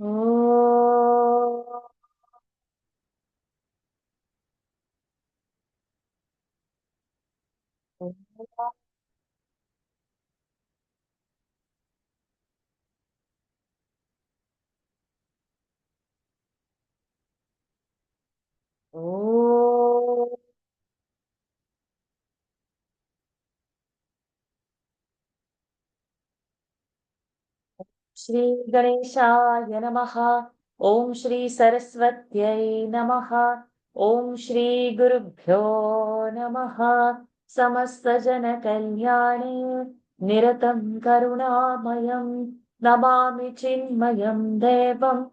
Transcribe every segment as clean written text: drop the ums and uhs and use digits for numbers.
Oh. Oh. Shri Ganeshaya Namaha. Om Shri Saraswatyai Namaha. Om Shri Gurubhyo Namaha. Samasta Jana Kalyane Niratam Karunamayam Namami Chinmayam Devam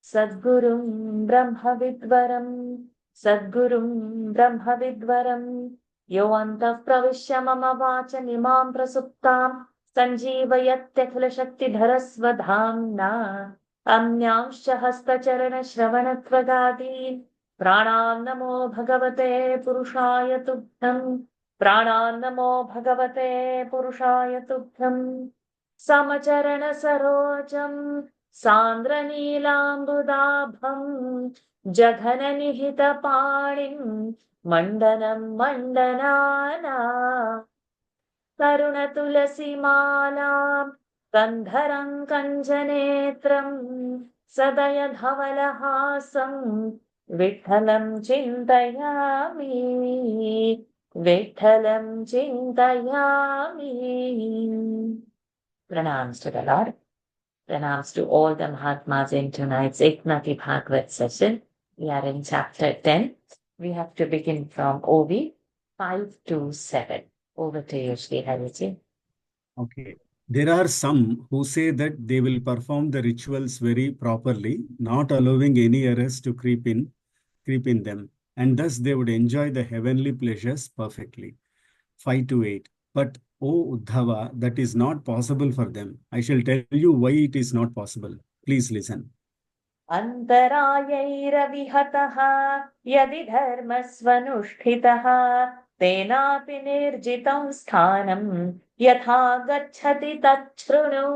Sadgurum Brahma Vidvaram Sadgurum Brahma Vidvaram Yovantah Pravishya Mama Vacha Nimam Prasuptam सञ्जीवयत्यखिलशक्तिधरस्वधाम्ना अन्यांश्च हस्तचरणश्रवणत्वगादीन् प्राणान् नमो भगवते पुरुषाय तुभ्यम् प्राणान् नमो भगवते पुरुषाय तुभ्यम् समचरणसरोजम् सान्द्रनीलाम्बुदाभम् जघननिहितपाणिम् मण्डनम् मण्डनाना तरुणतुलसीमालां कन्धरं कञ्जनेत्रं सदयधवलहासं विठ्ठलं चिन्तयामि विठ्ठलं चिन्तयामि. Pranams to the Lord. Pranams to all the Mahatmas in tonight's Eknathi Bhagawat session. We are in chapter 10. We have to begin from Ovis 5 to 7. Over to you, Shri Hariji. Okay. There are some who say that they will perform the rituals very properly, not allowing any errors to creep in them, and thus they would enjoy the heavenly pleasures perfectly. 5 to 8. But, O Uddhava, that is not possible for them. I shall tell you why it is not possible. Please listen. अन्तरायैरविहतः यदि धर्मस्वनुष्ठितः तेनापि निर्जितं स्थानं यथा गच्छति तच्छृणु.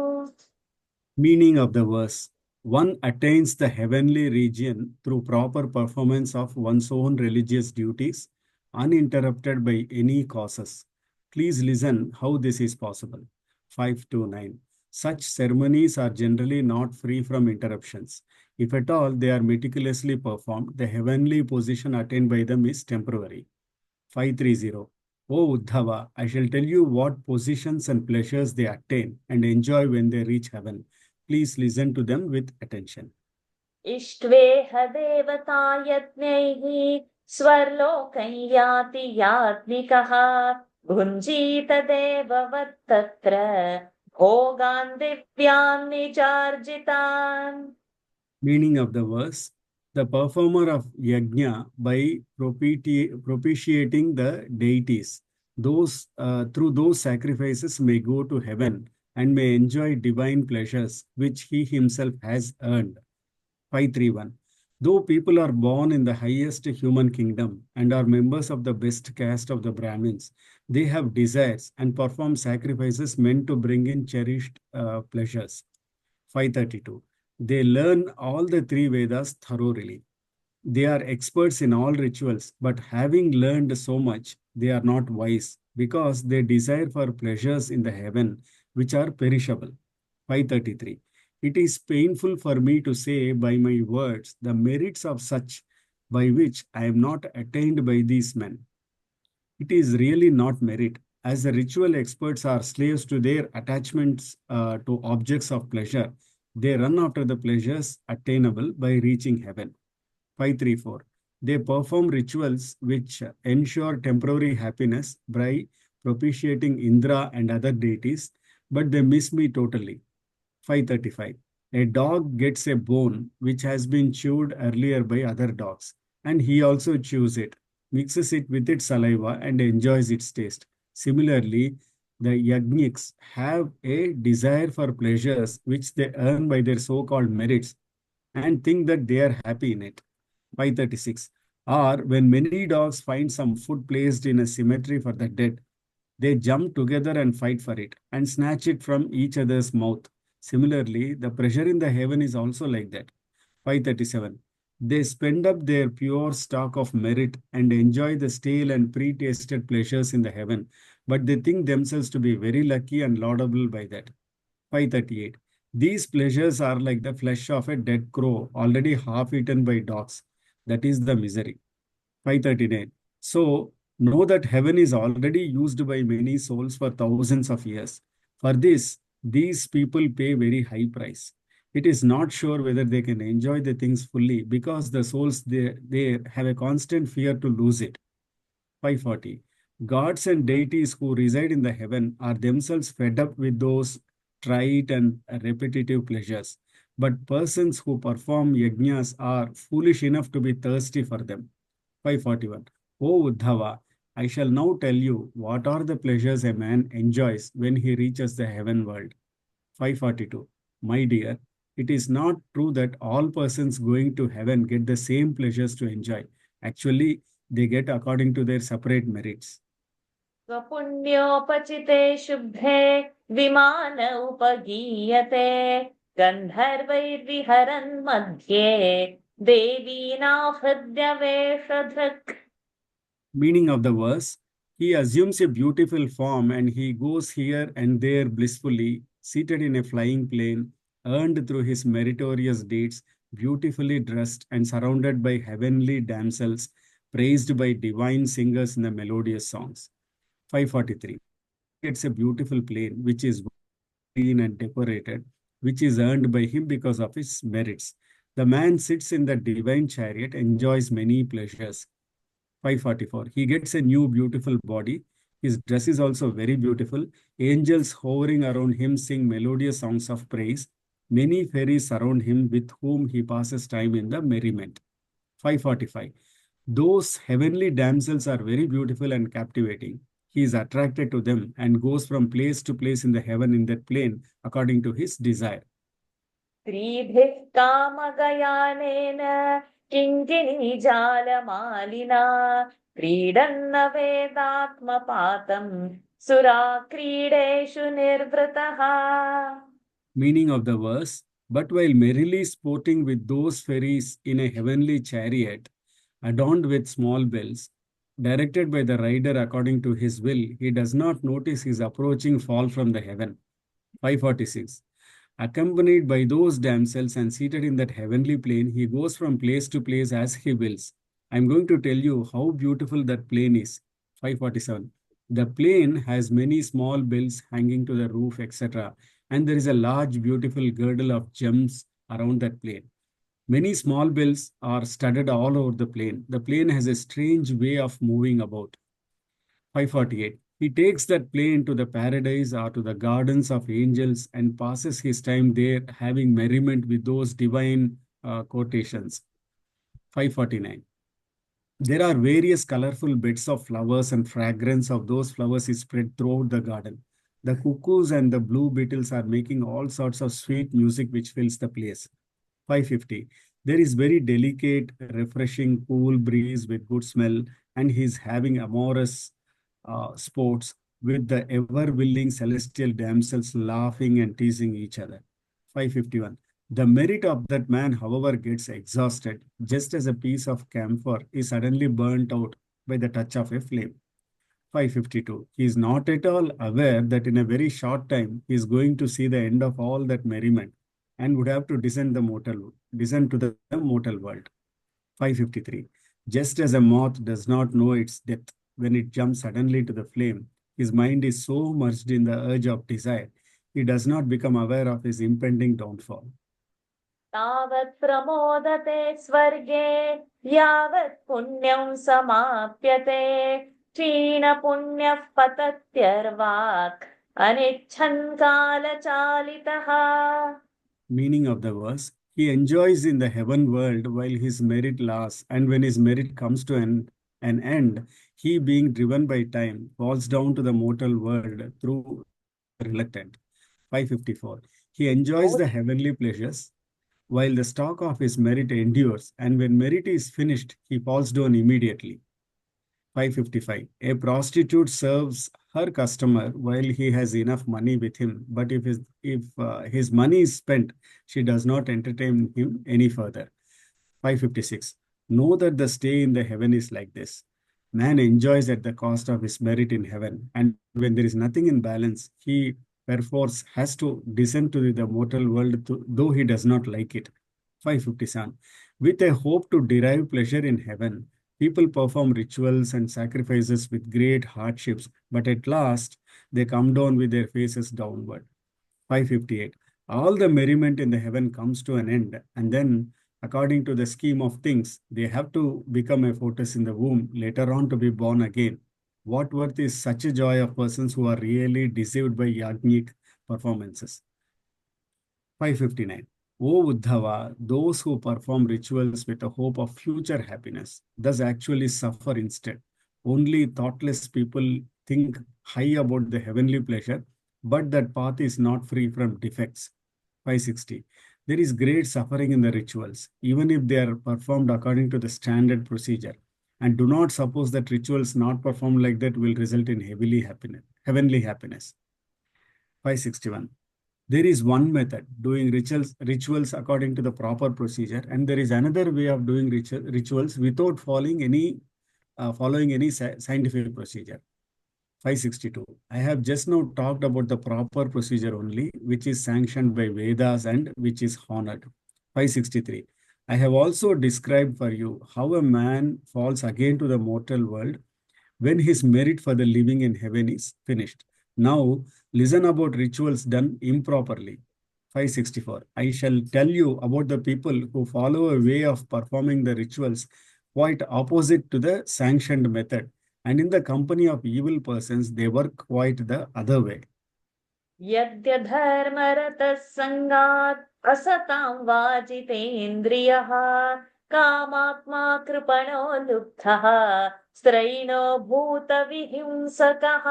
Meaning of the verse. One attains the heavenly region through proper performance of one's own religious duties, uninterrupted by any causes. Please listen how this is possible. 5 to 9. Such ceremonies are generally not free from interruptions. If at all they are meticulously performed, the heavenly position attained by them is temporary. 530. O Uddhava, I shall tell you what positions and pleasures they attain and enjoy when they reach heaven. Please listen to them with attention. इष्ट्वेह देवता यज्ञैः स्वर्लोकं याति यात्मिकः भुञ्जीत देववत्तत्र भोगान् दिव्यान् निचार्जितान्. Meaning of the verse. The performer of yajna by propitiating the deities, those through those sacrifices may go to heaven and may enjoy divine pleasures which he himself has earned. 531. Though people are born in the highest human kingdom and are members of the best caste of the Brahmins, they have desires and perform sacrifices meant to bring in cherished pleasures. 532. They learn all the three Vedas thoroughly. They are experts in all rituals, but having learned so much, they are not wise because they desire for pleasures in the heaven which are perishable. 533. It is painful for me to say by my words the merits of such by which I am not attained by these men. It is really not merit, as the ritual experts are slaves to their attachments to objects of pleasure. They run after the pleasures attainable by reaching heaven. 534. They perform rituals which ensure temporary happiness by propitiating Indra and other deities, but they miss me totally. 535. A dog gets a bone which has been chewed earlier by other dogs, and he also chews it, mixes it with its saliva, and enjoys its taste. Similarly, the yajniks have a desire for pleasures which they earn by their so-called merits and think that they are happy in it. 536. Or when many dogs find some food placed in a cemetery for the dead, they jump together and fight for it and snatch it from each other's mouth. Similarly, the pressure in the heaven is also like that. 537. They spend up their pure stock of merit and enjoy the stale and pre-tasted pleasures in the heaven, but they think themselves to be very lucky and laudable by that. 538. These pleasures are like the flesh of a dead crow, already half eaten by dogs. That is the misery. 539. So, know that heaven is already used by many souls for thousands of years. For this, these people pay very high price. It is not sure whether they can enjoy the things fully because the souls they have a constant fear to lose it. 540. Gods and deities who reside in the heaven are themselves fed up with those trite and repetitive pleasures. But persons who perform yajnas are foolish enough to be thirsty for them. 541. O Uddhava, I shall now tell you what are the pleasures a man enjoys when he reaches the heaven world. 542. My dear, it is not true that all persons going to heaven get the same pleasures to enjoy. Actually, they get according to their separate merits. स्वपुण्योपचिते शुभे विमान उपगीयते गन्धर्वैर्विहरन् मध्ये देवीनाहृद्यवेषधृक्. Meaning of the verse, he assumes a beautiful form and he goes here and there blissfully, seated in a flying plane, earned through his meritorious deeds, beautifully dressed and surrounded by heavenly damsels, praised by divine singers in the melodious songs. 543. He gets a beautiful plane which is clean and decorated, which is earned by him because of his merits. The man sits in the divine chariot, enjoys many pleasures. 544. He gets a new beautiful body. His dress is also very beautiful. Angels hovering around him sing melodious songs of praise. Many fairies surround him with whom he passes time in the merriment. 545. Those heavenly damsels are very beautiful and captivating. He is attracted to them and goes from place to place in the heaven in that plane according to his desire. स्त्रीभिः कामगयानेन किङ्किणीजालमालिना क्रीडन्न वेदात्मपातं सुरा क्रीडेषु निर्वृतः. Meaning of the verse, but while merrily sporting with those fairies in a heavenly chariot, adorned with small bells, directed by the rider according to his will, he does not notice his approaching fall from the heaven. 546. Accompanied by those damsels and seated in that heavenly plane, he goes from place to place as he wills. I am going to tell you how beautiful that plane is. 547. The plane has many small bells hanging to the roof, etc. And there is a large, beautiful girdle of gems around that plane. Many small bells are studded all over the plane. The plane has a strange way of moving about. 548. He takes that plane to the paradise or to the gardens of angels and passes his time there having merriment with those divine quotations. 549. There are various colorful beds of flowers and fragrance of those flowers is spread throughout the garden. The cuckoos and the blue beetles are making all sorts of sweet music which fills the place. 550. There is very delicate, refreshing, cool breeze with good smell, and he is having amorous sports with the ever-willing celestial damsels laughing and teasing each other. 551. The merit of that man, however, gets exhausted, just as a piece of camphor is suddenly burnt out by the touch of a flame. 552. He is not at all aware that in a very short time he is going to see the end of all that merriment and would have to descend to the mortal world. 553. Just as a moth does not know its death when it jumps suddenly to the flame, his mind is so merged in the urge of desire, he does not become aware of his impending downfall. तावत् प्रमोदते स्वर्गे यावत् पुण्यं समाप्यते क्षीणपुण्यः पतत्यर्वाक् अनिच्छन् कालचालितः. Meaning of the verse, he enjoys in the heaven world while his merit lasts, and when his merit comes to an end, he being driven by time falls down to the mortal world through reluctant. 554. He enjoys the heavenly pleasures while the stock of his merit endures, and when merit is finished, he falls down immediately. 555. A prostitute serves her customer while he has enough money with him, but if his money is spent, she does not entertain him any further. 556. Know that the stay in the heaven is like this. Man enjoys at the cost of his merit in heaven, and when there is nothing in balance, he perforce has to descend to the mortal world, though he does not like it. 557. With a hope to derive pleasure in heaven, people perform rituals and sacrifices with great hardships, but at last they come down with their faces downward. 558. All the merriment in the heaven comes to an end, and then, according to the scheme of things, they have to become a fetus in the womb later on to be born again. What worth is such a joy of persons who are really deceived by yagnic performances? 559. O Uddhava, those who perform rituals with the hope of future happiness, thus actually suffer instead. Only thoughtless people think high about the heavenly pleasure, but that path is not free from defects. 560. There is great suffering in the rituals, even if they are performed according to the standard procedure. And do not suppose that rituals not performed like that will result in heavenly happiness. 561. There is one method, doing rituals according to the proper procedure, and there is another way of doing rituals without following any scientific procedure. 562. I have just now talked about the proper procedure only, which is sanctioned by Vedas and which is honored. 563. I have also described for you how a man falls again to the mortal world when his merit for the living in heaven is finished. Now, listen about rituals done improperly. 564. I shall tell you about the people who follow a way of performing the rituals quite opposite to the sanctioned method. And in the company of evil persons, they work quite the other way. यद्यधर्मरतः सङ्गात् असतां वाजितेन्द्रियः कामात्मा कृपणो लुब्धः स्त्रैणो भूतविहिंसकः.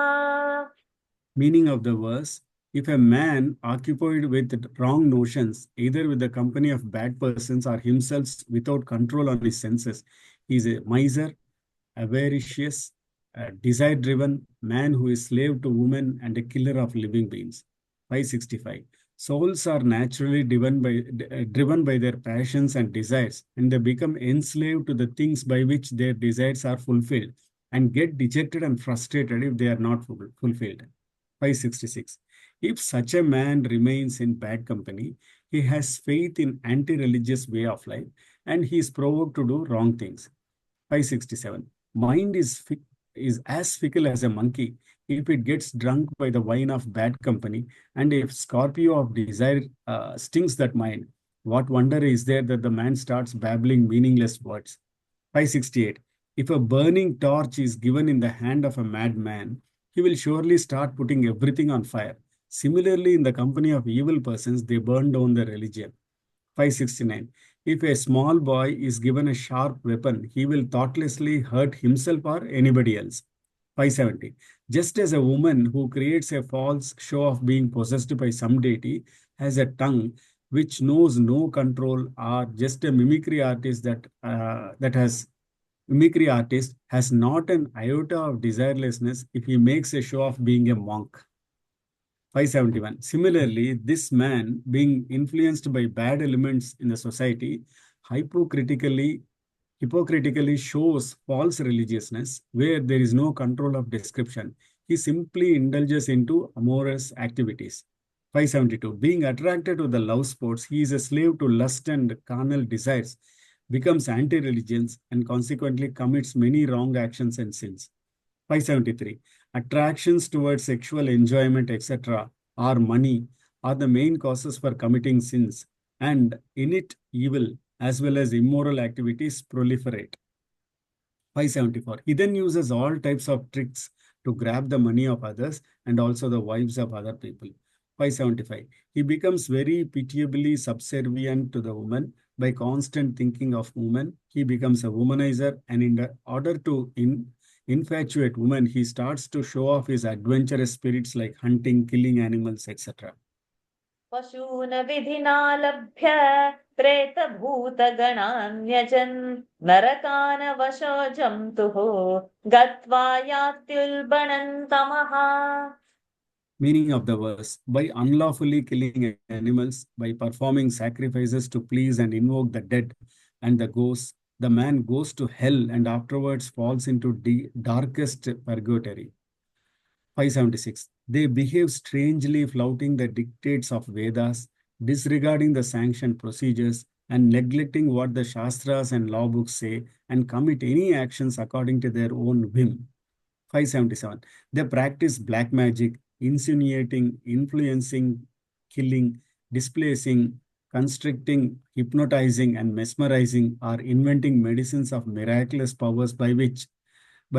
Meaning of the verse, if a man occupied with wrong notions, either with the company of bad persons or himself without control on his senses, he is a miser, avaricious, desire-driven man who is slave to women and a killer of living beings. 565. Souls are naturally driven by their passions and desires, and they become enslaved to the things by which their desires are fulfilled, and get dejected and frustrated if they are not fulfilled. 566. If such a man remains in bad company, he has faith in anti-religious way of life, and he is provoked to do wrong things. 567. Mind is as fickle as a monkey if it gets drunk by the wine of bad company, and if Scorpio of desire stings that mind, what wonder is there that the man starts babbling meaningless words? 568. If a burning torch is given in the hand of a madman, he will surely start putting everything on fire. Similarly, in the company of evil persons, they burn down the religion. 569. If a small boy is given a sharp weapon, he will thoughtlessly hurt himself or anybody else. 570. Just as a woman who creates a false show of being possessed by some deity has a tongue which knows no control, or just a mimicry artist has not an iota of desirelessness if he makes a show of being a monk. 571. Similarly, this man, being influenced by bad elements in the society, hypocritically shows false religiousness where there is no control of description. He simply indulges into amorous activities. 572. Being attracted to the love sports, he is a slave to lust and carnal desires, becomes anti-religious, and consequently commits many wrong actions and sins. 573. Attractions towards sexual enjoyment, etc., or money are the main causes for committing sins, and in it, evil as well as immoral activities proliferate. 574. He then uses all types of tricks to grab the money of others and also the wives of other people. 575. He becomes very pitiably subservient to the woman. By constant thinking of woman, he becomes a womanizer, and in order to infatuate women, he starts to show off his adventurous spirits like hunting, killing animals, etc. पशून् विधिना लभ्य प्रेतभूतगणान्यजन् नरकान् वशो जन्तुः गत्वा यात्युल्बणन्तमः. Meaning of the verse: by unlawfully killing animals, by performing sacrifices to please and invoke the dead and the ghosts, the man goes to hell and afterwards falls into the darkest purgatory. 576. They behave strangely, flouting the dictates of Vedas, disregarding the sanctioned procedures, and neglecting what the Shastras and law books say, and commit any actions according to their own whim. 577. They practice black magic, insinuating, influencing, killing, displacing, constricting, hypnotizing, and mesmerizing, or inventing medicines of miraculous powers by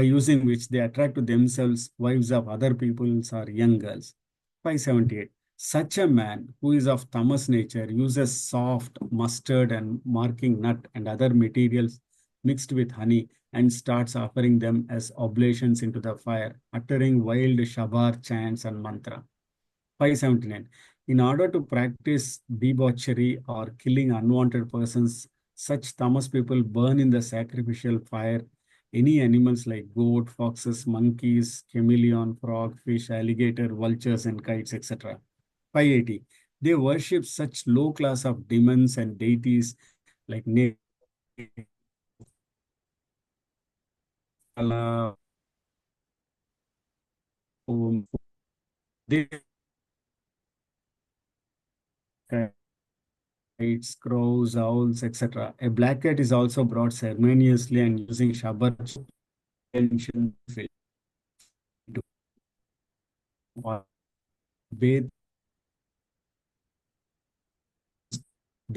using which they attract to themselves wives of other peoples or young girls. 578. Such a man who is of tamas nature uses soft mustard and marking nut and other materials mixed with honey and starts offering them as oblations into the fire, uttering wild shabar chants and mantra. 579. In order to practice debauchery or killing unwanted persons, such tamas people burn in the sacrificial fire any animals like goat, foxes, monkeys, chameleon, frog, fish, alligator, vultures, and kites, etc. 580. They worship such low class of demons and deities like Nekala, they kites, crows, owls, etc. A black cat is also brought ceremoniously and using shabar to bathe.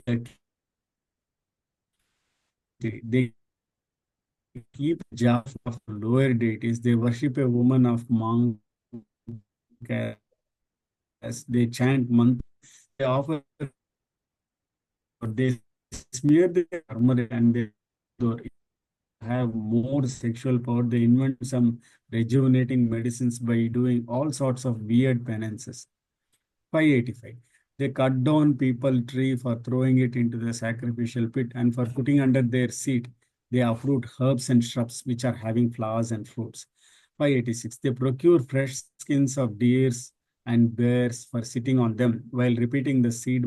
They keep jars of lower deities. They worship a woman of monk as they chant mantras. They offer, they smear their armor and they have more sexual power. They invent some rejuvenating medicines by doing all sorts of weird penances. 585. They cut down people tree for throwing it into the sacrificial pit, and for putting under their seat, they uproot herbs and shrubs which are having flowers and fruits. 586. They procure fresh skins of deers and bears for sitting on them while repeating the seed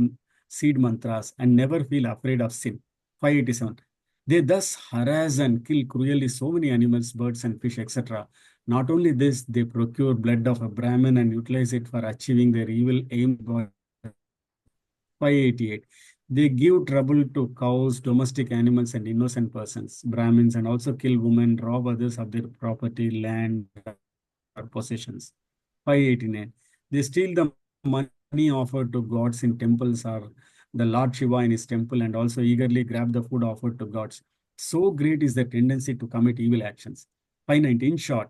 mantras and never feel afraid of sin. 587. They thus harass and kill cruelly so many animals, birds, and fish, etc. Not only this, they procure blood of a Brahmin and utilize it for achieving their evil aim. 588. They give trouble to cows, domestic animals, and innocent persons, Brahmins, and also kill women, rob others of their property, land, or possessions. 589. They steal the money offered to gods in temples or the Lord Shiva in his temple and also eagerly grab the food offered to gods. So great is the tendency to commit evil actions. 590. In short,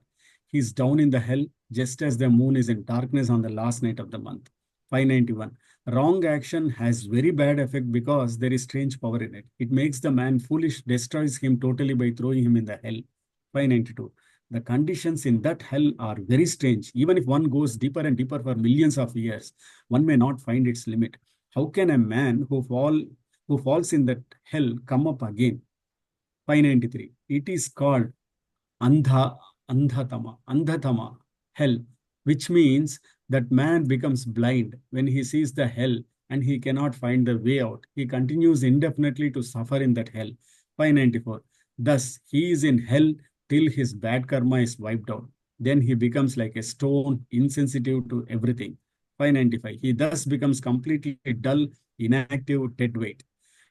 he is down in the hell just as the moon is in darkness on the last night of the month. 591. Wrong action has very bad effect because there is strange power in it. It makes the man foolish, destroys him totally by throwing him in the hell. 592. The conditions in that hell are very strange. Even if one goes deeper and deeper for millions of years, one may not find its limit. How can a man who falls in that hell come up again? 593. It is called Andha, Andhatama, hell, which means that man becomes blind when he sees the hell and he cannot find the way out. He continues indefinitely to suffer in that hell. 594. Thus, he is in hell till his bad karma is wiped out. Then he becomes like a stone, insensitive to everything. 595. He thus becomes completely dull, inactive, dead weight.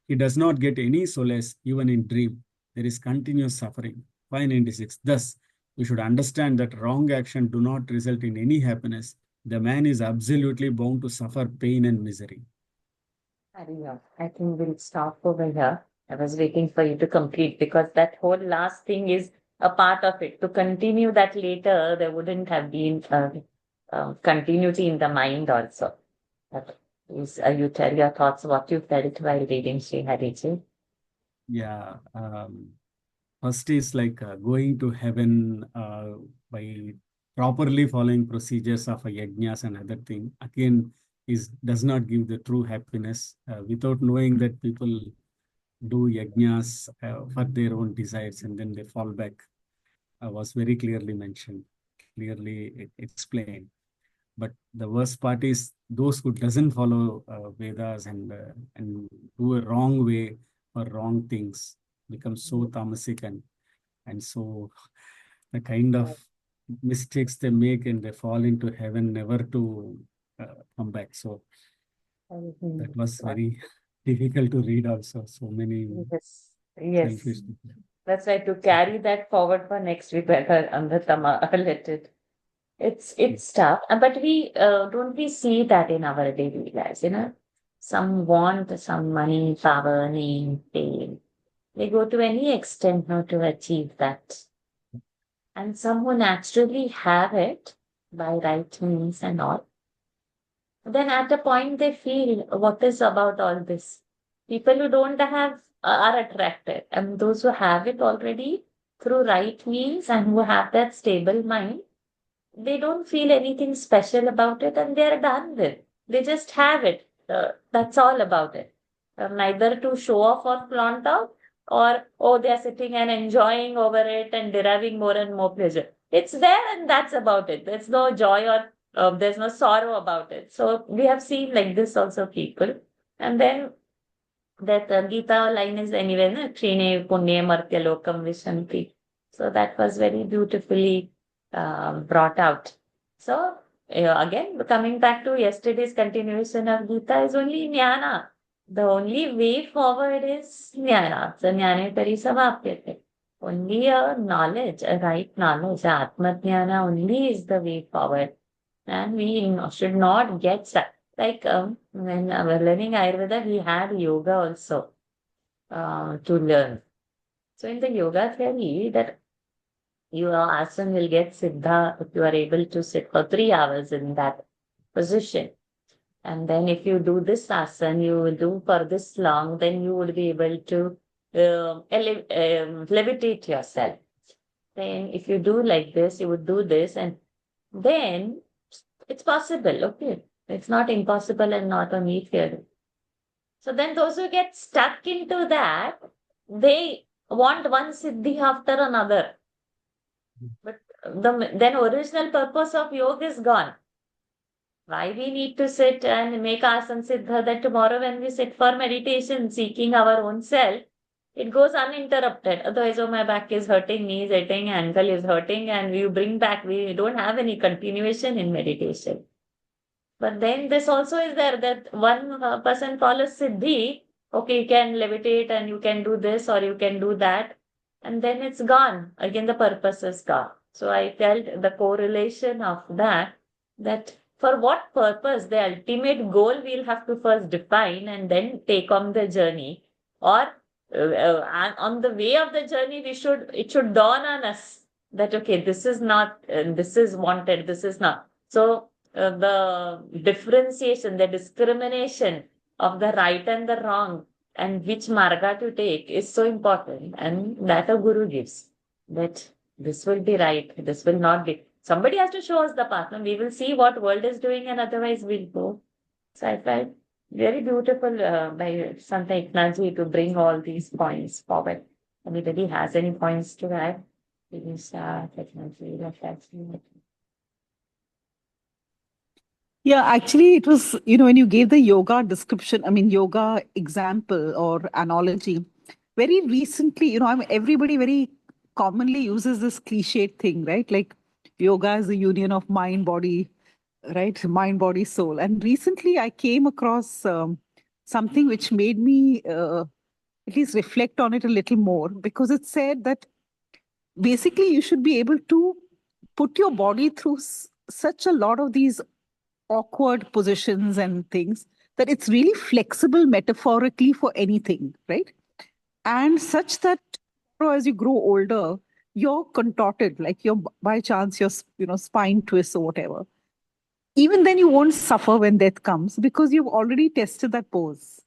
He does not get any solace even in dream. There is continuous suffering. 596. Thus, we should understand that wrong action do not result in any happiness. The man is absolutely bound to suffer pain and misery. Hariya, I think we'll stop over here. I was waiting for you to complete because that whole last thing is a part of it. To continue that later, there wouldn't have been continuity in the mind also. Please, you tell your thoughts, what you felt while reading Sri Hariji. Yeah. First is like going to heaven by properly following procedures of yajnas and other thing. Again, does not give the true happiness. Without knowing that people do yajnas for their own desires and then they fall back, was very clearly mentioned, clearly explained. But the worst part is those who doesn't follow Vedas and do a wrong way or wrong things become so tamasic and so the kind of mistakes they make and they fall into heaven never to come back. So that was very difficult to read also. So many Yes, yes. selfish. That's right. To carry that forward for next week, better Amritama, let it. It's tough, but don't we see that in our daily lives, Some want some money, power, name, fame. They go to any extent now to achieve that. And some who naturally have it by right means and all, then at a point they feel, what is about all this? People who don't have are attracted, and those who have it already through right means and who have that stable mind, they don't feel anything special about it and they're done with. They just have it. That's all about it. Neither to show off or flaunt out, or, oh, they're sitting and enjoying over it and deriving more and more pleasure. It's there and that's about it. There's no joy or there's no sorrow about it. So we have seen like this also people. And then that Gita line is anyway, na? Trine Punye Martya Lokam Vishanti. So that was very beautifully brought out. So again, coming back to yesterday's continuation of Gita is only jnana. The only way forward is jnana. So jnane pari samapyate. Only a knowledge, a right knowledge, atma jnana only is the way forward. And we should not get stuck. Like when we were learning Ayurveda, we had yoga also to learn. So in the yoga theory, that your asana will get siddha if you are able to sit for 3 hours in that position. And then if you do this asana, you will do for this long, then you will be able to levitate yourself. Then if you do like this, you would do this, and then it's possible. Okay. It's not impossible and not only theory. So then those who get stuck into that, they want one siddhi after another. But then original purpose of yoga is gone. Why we need to sit and make asana siddha that tomorrow when we sit for meditation, seeking our own self, it goes uninterrupted. Otherwise, oh, my back is hurting, knee is hurting, ankle is hurting, and we bring back, we don't have any continuation in meditation. But then this also is there that one person follows Siddhi. Okay, you can levitate and you can do this or you can do that. And then it's gone. Again, the purpose is gone. So I felt the correlation of that for what purpose, the ultimate goal we'll have to first define and then take on the journey. Or on the way of the journey, it should dawn on us that, okay, this is not, this is wanted, this is not. So the differentiation, the discrimination of the right and the wrong and which marga to take is so important. And that a guru gives, that this will be right, this will not be. Somebody has to show us the path. And we will see what world is doing and otherwise we'll go. So I felt very beautiful by Santa Eknathi to bring all these points forward. Anybody has any points to add? Yeah, actually, it was, when you gave the yoga description, I mean, yoga example or analogy, very recently, everybody very commonly uses this cliched thing, right? Like yoga is the union of mind, body, right? Mind, body, soul. And recently I came across something which made me at least reflect on it a little more, because it said that basically you should be able to put your body through such a lot of these awkward positions and things that it's really flexible metaphorically for anything, right? And such that as you grow older, you're contorted, like you're by chance your spine twists or whatever. Even then, you won't suffer when death comes because you've already tested that pose,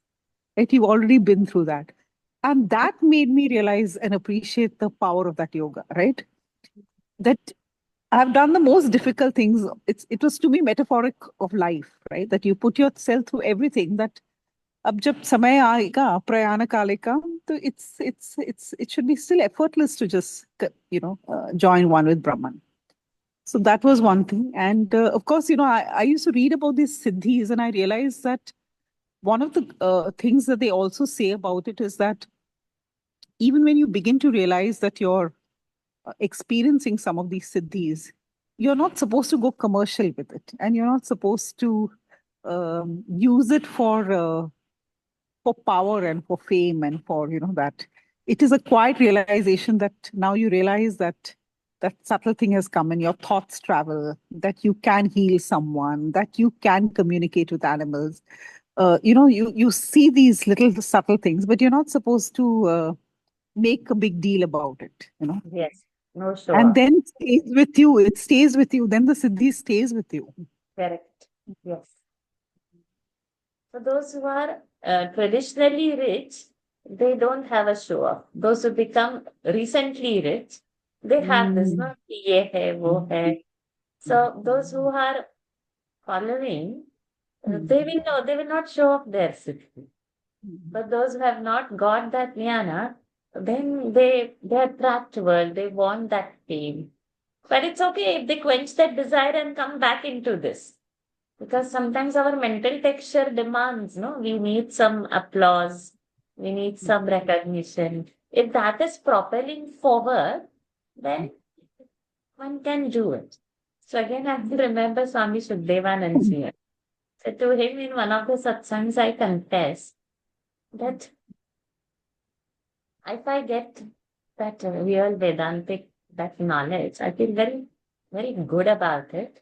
right? You've already been through that. And that made me realize and appreciate the power of that yoga, right? That I've done the most difficult things. It was to me metaphoric of life, right? That you put yourself through everything. That अब जब समय आएगा प्रयाण काले का तो it should be still effortless to just join one with Brahman. So that was one thing. And of course, I used to read about these siddhis, and I realized that one of the things that they also say about it is that even when you begin to realize that you're experiencing some of these siddhis, you're not supposed to go commercial with it, and you're not supposed to use it for power and for fame and for that. It is a quiet realization that now you realize that that subtle thing has come and your thoughts travel, that you can heal someone, that you can communicate with animals. You see these little subtle things, but you're not supposed to make a big deal about it. Yes, no show And off. then it stays with you. It stays with you. Then the siddhi stays with you. Correct. Yes. So those who are traditionally rich, they don't have a show off. Those who become recently rich, they have this, no? Ye hai, wo hai. So those who are following, they will know, they will not show off their siddhi. But those who have not got that jnana, then they're trapped world. They want that fame. But it's okay if they quench that desire and come back into this. Because sometimes our mental texture demands, no, we need some applause, we need some recognition. If that is propelling forward, then one can do it. So again, I remember Swami Shukdevanand. So to him in one of the satsangs, I confess that if I get that real Vedantic, that knowledge, I feel very, very good about it.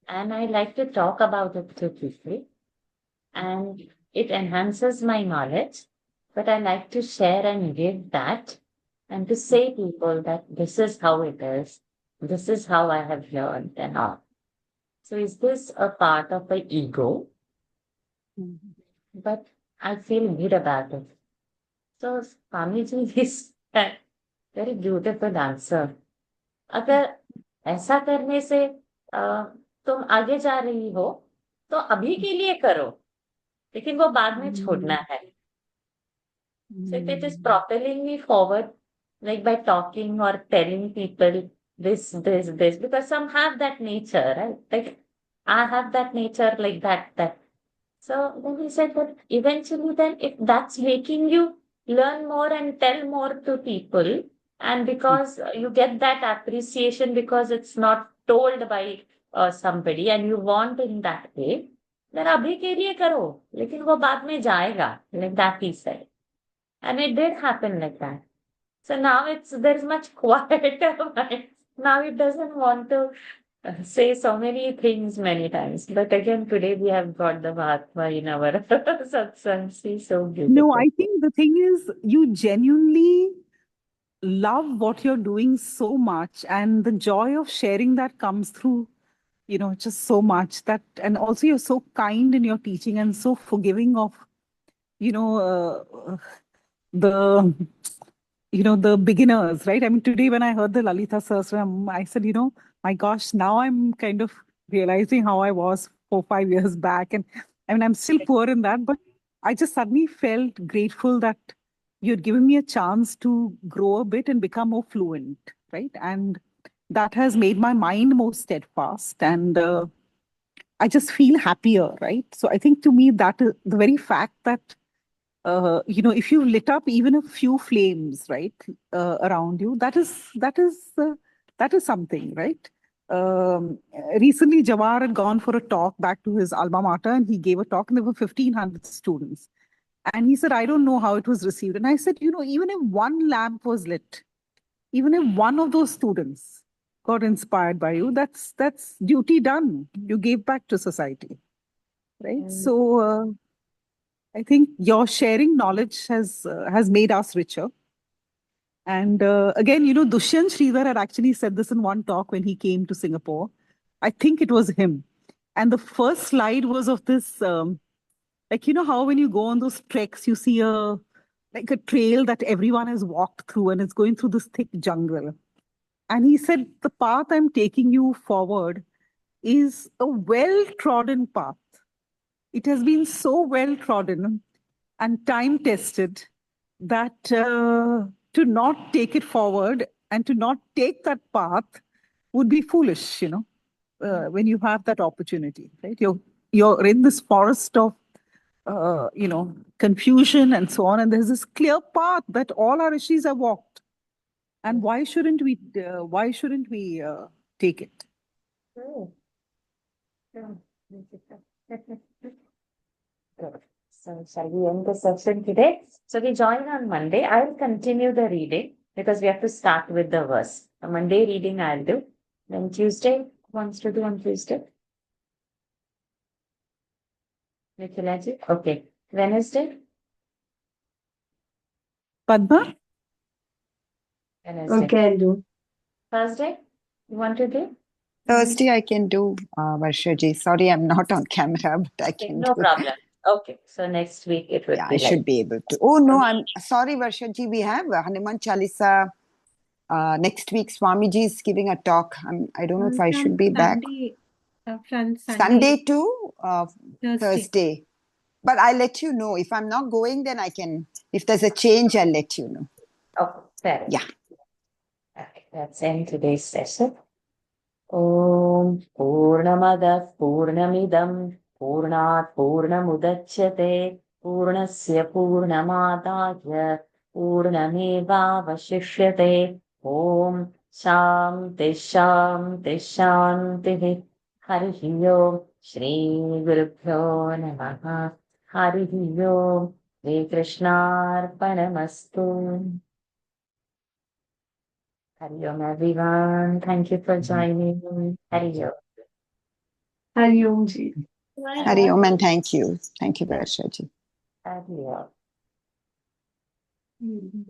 And I like to talk about it to people. And it enhances my knowledge. But I like to share and give that and to say people that this is how it is. This is how I have learned and all. So is this a part of the ego? But I feel good about it. So Swamiji is a very beautiful answer. अगर ऐसा करने से तुम आगे जा रही हो तो अभी के लिए करो, लेकिन वो बाद में छोड़ना है. So if it is propelling me forward, like by talking or telling people this, because some have that nature, right? Like I have that nature like that. So then he said that eventually then if that's making you learn more and tell more to people, and because you get that appreciation because it's not told by somebody and you want in that way, then अभी के लिए करो, लेकिन वो बाद में जाएगा, like that he said. And it did happen like that. So now there's much quieter mind. Now it doesn't want to say so many things many times. But again, today we have got the Mahatma in our satsang. See, so beautiful. No, I think the thing is you genuinely love what you're doing so much, and the joy of sharing that comes through, just so much that, and also you're so kind in your teaching and so forgiving of, the the beginners, right? I mean, today when I heard the Lalita Sahasranam, I said, my gosh, now I'm kind of realizing how I was 4-5 years back. And I mean, I'm still poor in that, but I just suddenly felt grateful that you'd given me a chance to grow a bit and become more fluent, right? And that has made my mind more steadfast, and I just feel happier, right? So I think to me, that is the very fact that if you lit up even a few flames, right, around you, that is something, right? Recently, Jawar had gone for a talk back to his alma mater, and he gave a talk, and there were 1,500 students. And he said, I don't know how it was received. And I said, even if one lamp was lit, even if one of those students got inspired by you, that's duty done. You gave back to society, right? So I think your sharing knowledge has made us richer. And again, Dushyant Sridhar had actually said this in one talk when he came to Singapore. I think it was him. And the first slide was of this, like, how when you go on those treks, you see like a trail that everyone has walked through, and it's going through this thick jungle. And he said, the path I'm taking you forward is a well-trodden path. It has been so well-trodden and time-tested that to not take it forward and to not take that path would be foolish, when you have that opportunity, right? You're in this forest of confusion and so on, and there's this clear path that all our rishis have walked. And why shouldn't we take it? Oh. Oh. Good. So shall we end the session today? So we join on Monday. I'll continue the reading because we have to start with the verse. The Monday reading I'll do. Then Tuesday, who wants to do on Tuesday? Nikhilji? Okay. Wednesday? Padma? Wednesday. Okay, I'll do. Thursday? You want to do? Thursday I can do, Varshaji. Sorry, I'm not on camera, but I Okay, can no do. problem. Okay. So next week it will Yeah, be I like should be able to. Oh no, I'm sorry, Varshaji. We have Hanuman Chalisa. Next week, Swamiji is giving a talk. I don't know if I should be back. From Sunday to Thursday. Thursday. But I'll let you know. If I'm not going, then I can. If there's a change, I'll let you know. okay, fair. Yeah. Okay, let's end today's session. Om Purnamada Purnamidam Purnat Purnamudachyate Purnasya Purnamadaya Purnameva Vashishyate Om Shanti Shanti Shanti Harihi Om Shri Gurubhyo Namaha Harihi Om Shri Krishnarpanamastu. Hari Om, everyone. Thank you for joining. Hari Om. Hari Om Ji. Hari Om, and thank you. Thank you, Varshaji. Hari Om.